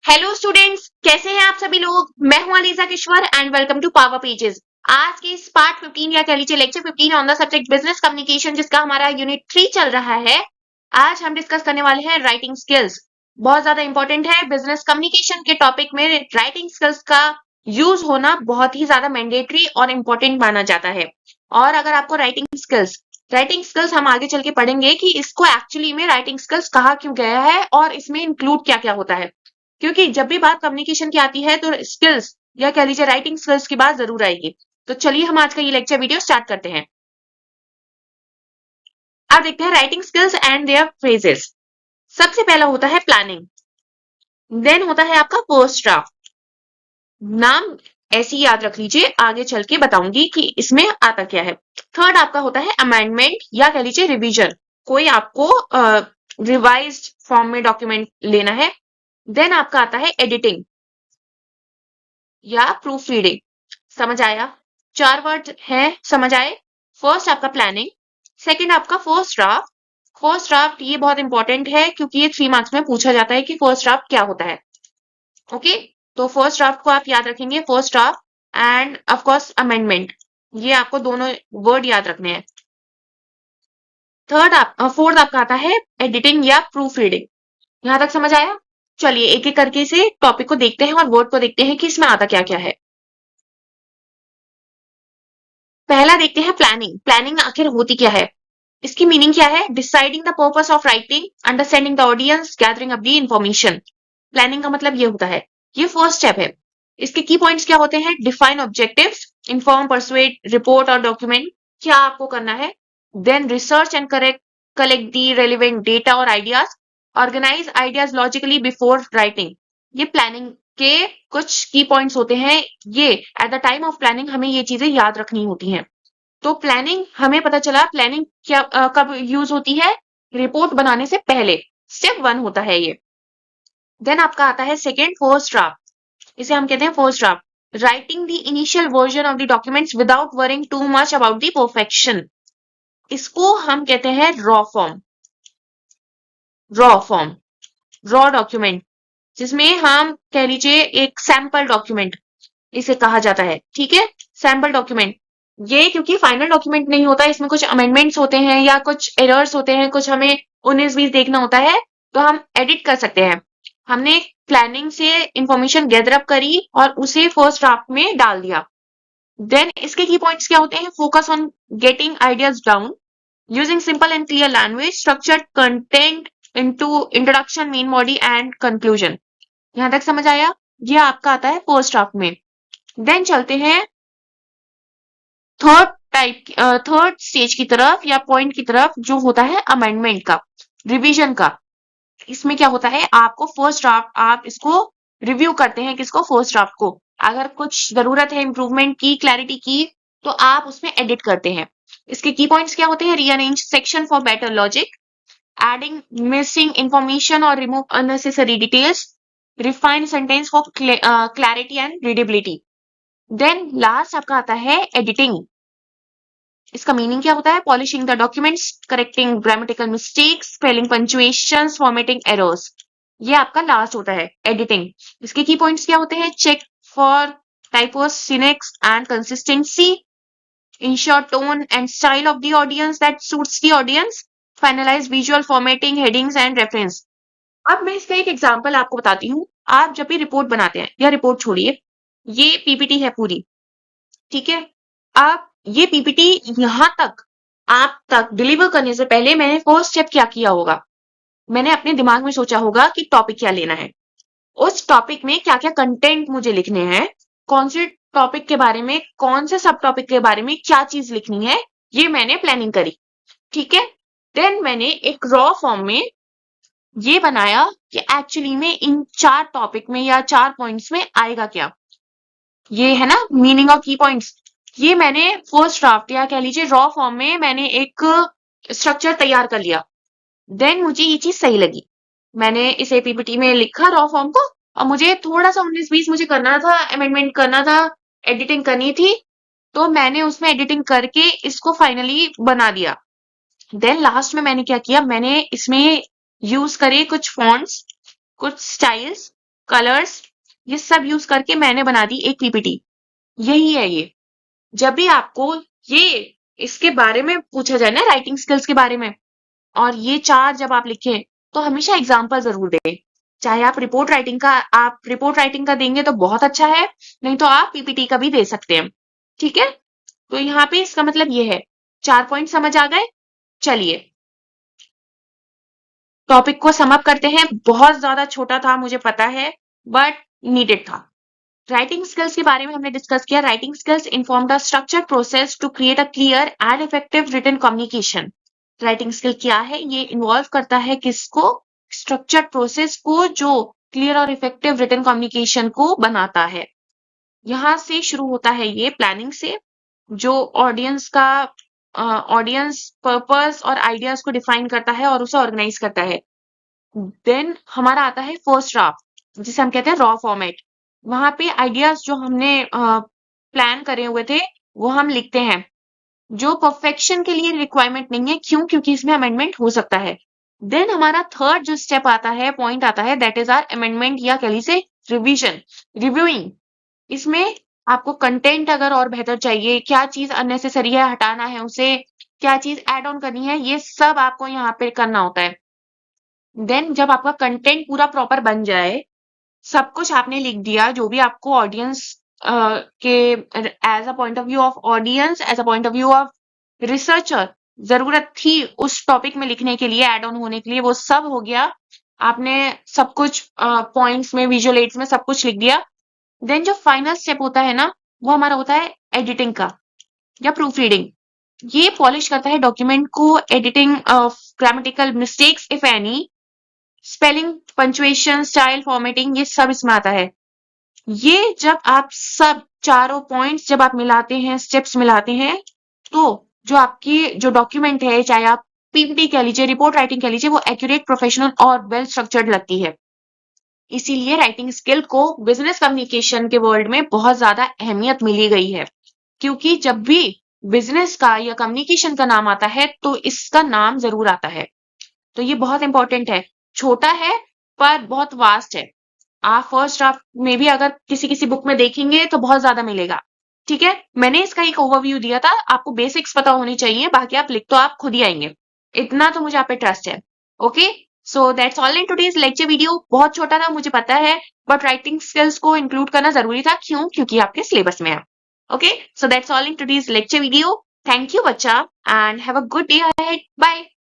Hello students, कैसे हैं आप सभी लोग। मैं हूं Aliza Kishwar and welcome to power pages. आज के इस पार्ट 15 या कह लीजिए lecture 15 on the subject business communication, जिसका हमारा यूनिट 3 चल रहा है। आज हम डिस्कस करने वाले हैं राइटिंग स्किल्स। बहुत ज्यादा इंपॉर्टेंट है। बिजनेस कम्युनिकेशन के टॉपिक में राइटिंग स्किल्स का यूज होना बहुत ही ज्यादा मैंडेटरी और इम्पोर्टेंट माना जाता है। और अगर आपको राइटिंग स्किल्स हम आगे चल के पढ़ेंगे कि इसको एक्चुअली में राइटिंग स्किल्स कहा क्यों गया है और इसमें इंक्लूड क्या क्या होता है। क्योंकि जब भी बात कम्युनिकेशन की आती है तो स्किल्स या कह लीजिए राइटिंग स्किल्स की बात जरूर आएगी। तो चलिए हम आज का ये लेक्चर वीडियो स्टार्ट करते हैं। अब देखते हैं writing skills and their phrases. सबसे पहला होता है प्लानिंग, देन होता है आपका फर्स्ट ड्राफ्ट। नाम ऐसे ही याद रख लीजिए, आगे चल के बताऊंगी कि इसमें आता क्या है। थर्ड आपका होता है अमेंडमेंट या कह लीजिए रिवीजन, कोई आपको रिवाइज्ड फॉर्म में डॉक्यूमेंट लेना है। देन आपका आता है एडिटिंग या प्रूफ रीडिंग। समझ आया? चार वर्ड है, समझ आए? फर्स्ट आपका प्लानिंग, सेकंड आपका फर्स्ट ड्राफ्ट। फर्स्ट ड्राफ्ट ये बहुत इंपॉर्टेंट है क्योंकि ये 3 मार्क्स में पूछा जाता है कि फर्स्ट ड्राफ्ट क्या होता है। ओके, तो फर्स्ट ड्राफ्ट को आप याद रखेंगे, first draft end of course amendment. ये आपको दोनों वर्ड याद रखने हैं। फोर्थ आपका आता है एडिटिंग या प्रूफ रीडिंग। यहां तक समझ आया? चलिए एक एक करके से टॉपिक को देखते हैं और वर्ड को देखते हैं कि इसमें आता क्या क्या है। पहला देखते हैं प्लानिंग। प्लानिंग आखिर होती क्या है, इसकी मीनिंग क्या है? Deciding the purpose of writing, understanding the audience, gathering up the information. Planning का मतलब ये होता है, ये फर्स्ट स्टेप है। इसके की पॉइंट्स क्या होते हैं? Define objectives, inform, persuade, report और डॉक्यूमेंट। क्या आपको करना है? Then research and collect the relevant data और ideas, organize ideas logically before writing. ये प्लानिंग के कुछ की पॉइंट्स होते हैं। ये at the time of planning हमें ये चीजें याद रखनी होती हैं। तो प्लानिंग हमें पता चला, प्लानिंग क्या कब यूज होती है? रिपोर्ट बनाने से पहले, स्टेप 1 होता है ये। देन आपका आता है सेकेंड फर्स्ट ड्राफ्ट, इसे हम कहते हैं first draft. Writing the initial version of the documents without worrying too much about the perfection. इसको हम कहते हैं raw form. Raw raw document, जिसमें हम कह लीजिए एक सैंपल डॉक्यूमेंट इसे कहा जाता है। ठीक है, सैंपल डॉक्यूमेंट। ये क्योंकि फाइनल डॉक्यूमेंट नहीं होता, इसमें कुछ अमेंडमेंट्स होते हैं या कुछ एरर्स होते हैं, कुछ हमें 19-20 देखना होता है, तो हम एडिट कर सकते हैं। हमने प्लानिंग से इंफॉर्मेशन गैदर अप करी और उसे फर्स्ट ड्राफ्ट में डाल दिया। देन इसके की पॉइंट्स क्या होते हैं? Focus on getting ideas down, using simple and clear language, structured content into introduction, main body and conclusion. यहां तक समझ आया? ये आपका आता है फर्स्ट ड्राफ्ट में। देन चलते हैं थर्ड स्टेज की तरफ या पॉइंट की तरफ, जो होता है अमेंडमेंट का, रिवीजन का। इसमें क्या होता है? आपको फर्स्ट ड्राफ्ट, आप इसको रिव्यू करते हैं, किसको? फर्स्ट ड्राफ्ट को। अगर कुछ जरूरत है इंप्रूवमेंट की, क्लैरिटी की, तो आप उसमें एडिट करते हैं। इसके की पॉइंट्स क्या होते हैं? Rearrange section for better logic, adding missing information और remove unnecessary details, refine sentence for clarity and readability. Then last आपका आता है एडिटिंग। इसका मीनिंग क्या होता है? Polishing the documents, correcting grammatical mistakes, spelling punctuations, formatting errors. ये आपका लास्ट होता है एडिटिंग। इसके की पॉइंट्स क्या होते हैं? Check for typos, syntax and consistency, ensure tone and style of the audience that suits the audience, finalize visual formatting, headings and reference. अब मैं इसका एक एग्जांपल आपको बताती हूँ। आप जब भी रिपोर्ट बनाते हैं, या रिपोर्ट छोड़िए, ये पीपीटी है पूरी, ठीक है। आप ये पीपीटी यहां तक आप तक डिलीवर करने से पहले मैंने फर्स्ट स्टेप क्या किया होगा? मैंने अपने दिमाग में सोचा होगा कि टॉपिक क्या लेना है, उस टॉपिक में क्या क्या कंटेंट मुझे लिखने हैं, कौन से टॉपिक के बारे में, कौन से सब टॉपिक के बारे में क्या चीज लिखनी है, ये मैंने प्लानिंग करी। ठीक है। देन मैंने एक रॉ फॉर्म में ये बनाया कि एक्चुअली में इन 4 टॉपिक में या 4 पॉइंट्स में आएगा क्या। ये है ना मीनिंग ऑफ की पॉइंट्स। ये मैंने फर्स्ट ड्राफ्ट या कह लीजिए रॉ फॉर्म में मैंने एक स्ट्रक्चर तैयार कर लिया। देन मुझे ये चीज सही लगी, मैंने इसे पीपीटी में लिखा रॉ फॉर्म को, और मुझे थोड़ा सा 19-20 मुझे करना था, अमेंडमेंट करना था, एडिटिंग करनी थी, तो मैंने उसमें एडिटिंग करके इसको फाइनली बना दिया। देन लास्ट में मैंने क्या किया? मैंने इसमें यूज करे कुछ फॉन्ट्स, कुछ स्टाइल्स, कलर्स, ये सब यूज करके मैंने बना दी एक पीपीटी। यही है ये। जब भी आपको ये इसके बारे में पूछा जाए ना, राइटिंग स्किल्स के बारे में, और ये चार जब आप लिखें तो हमेशा एग्जाम्पल जरूर दें। चाहे आप रिपोर्ट राइटिंग का देंगे तो बहुत अच्छा है, नहीं तो आप पीपीटी का भी दे सकते हैं। ठीक है, तो यहाँ पे इसका मतलब ये है। 4 पॉइंट समझ आ गए? चलिए टॉपिक को सम अप करते हैं। बहुत ज्यादा छोटा था मुझे पता है, बट नीडेड था। राइटिंग स्किल्स के बारे में हमने डिस्कस किया। Writing skills inform the structured process to create a clear and effective written communication. Writing skill क्या है? ये इन्वॉल्व करता है किसको? स्ट्रक्चर्ड प्रोसेस को, जो क्लियर और इफेक्टिव रिटन कम्युनिकेशन को बनाता है। यहाँ से शुरू होता है ये प्लानिंग से, जो ऑडियंस पर्पस और आइडियाज को डिफाइन करता है और उसे ऑर्गेनाइज करता है। देन हमारा आता है फर्स्ट ड्राफ्ट, जिसे हम कहते हैं रॉ फॉर्मेट। वहां पे आइडियाज जो हमने प्लान करे हुए थे वो हम लिखते हैं, जो परफेक्शन के लिए रिक्वायरमेंट नहीं है। क्यों? क्योंकि इसमें अमेंडमेंट हो सकता है। देन हमारा थर्ड जो स्टेप आता है, पॉइंट आता है, दैट इज आर अमेंडमेंट, या कह लीजिए रिविजन, रिव्यूइंग। इसमें आपको कंटेंट अगर और बेहतर चाहिए, क्या चीज अननेसेसरी है हटाना है उसे, क्या चीज ऐड ऑन करनी है, ये सब आपको यहाँ पे करना होता है। देन जब आपका कंटेंट पूरा प्रॉपर बन जाए, सब कुछ आपने लिख दिया, जो भी आपको ऑडियंस के as a point of view of audience, as a point of view of researcher जरूरत थी उस टॉपिक में लिखने के लिए, एड ऑन होने के लिए, वो सब हो गया। आपने सब कुछ पॉइंट्स में, विजुअल एड्स में सब कुछ लिख दिया। देन जो फाइनल स्टेप होता है ना, वो हमारा होता है एडिटिंग का या प्रूफ रीडिंग। ये पॉलिश करता है डॉक्यूमेंट को, editing of grammatical mistakes if any, spelling, punctuation, style, formatting, ये सब इसमें आता है। ये जब आप सब चारों पॉइंट्स जब आप मिलाते हैं, स्टेप्स मिलाते हैं, तो जो आपकी जो डॉक्यूमेंट है, चाहे आप पीपीटी कह लीजिए, रिपोर्ट राइटिंग कह लीजिए, वो एक्यूरेट, प्रोफेशनल और वेल स्ट्रक्चर्ड लगती है। इसीलिए राइटिंग स्किल को बिजनेस कम्युनिकेशन के वर्ल्ड में बहुत ज्यादा अहमियत मिली गई है, क्योंकि जब भी बिजनेस का या कम्युनिकेशन का नाम आता है तो इसका नाम जरूर आता है। तो ये बहुत इंपॉर्टेंट है। छोटा है पर बहुत वास्ट है। आप फर्स्ट ड्राफ्ट में भी अगर किसी किसी बुक में देखेंगे तो बहुत ज्यादा मिलेगा। ठीक है, मैंने इसका एक ओवरव्यू दिया था, आपको बेसिक्स पता होनी चाहिए, बाकी आप लिख तो आप खुद ही आएंगे। इतना तो मुझे आप पे ट्रस्ट है। Okay, so that's all in today's lecture video. बहुत छोटा था मुझे पता है, बट राइटिंग स्किल्स को इंक्लूड करना जरूरी था। क्यों? क्योंकि आपके सिलेबस में है। Okay, so that's all in today's lecture video. Thank you बच्चा, and have a good day ahead. Bye.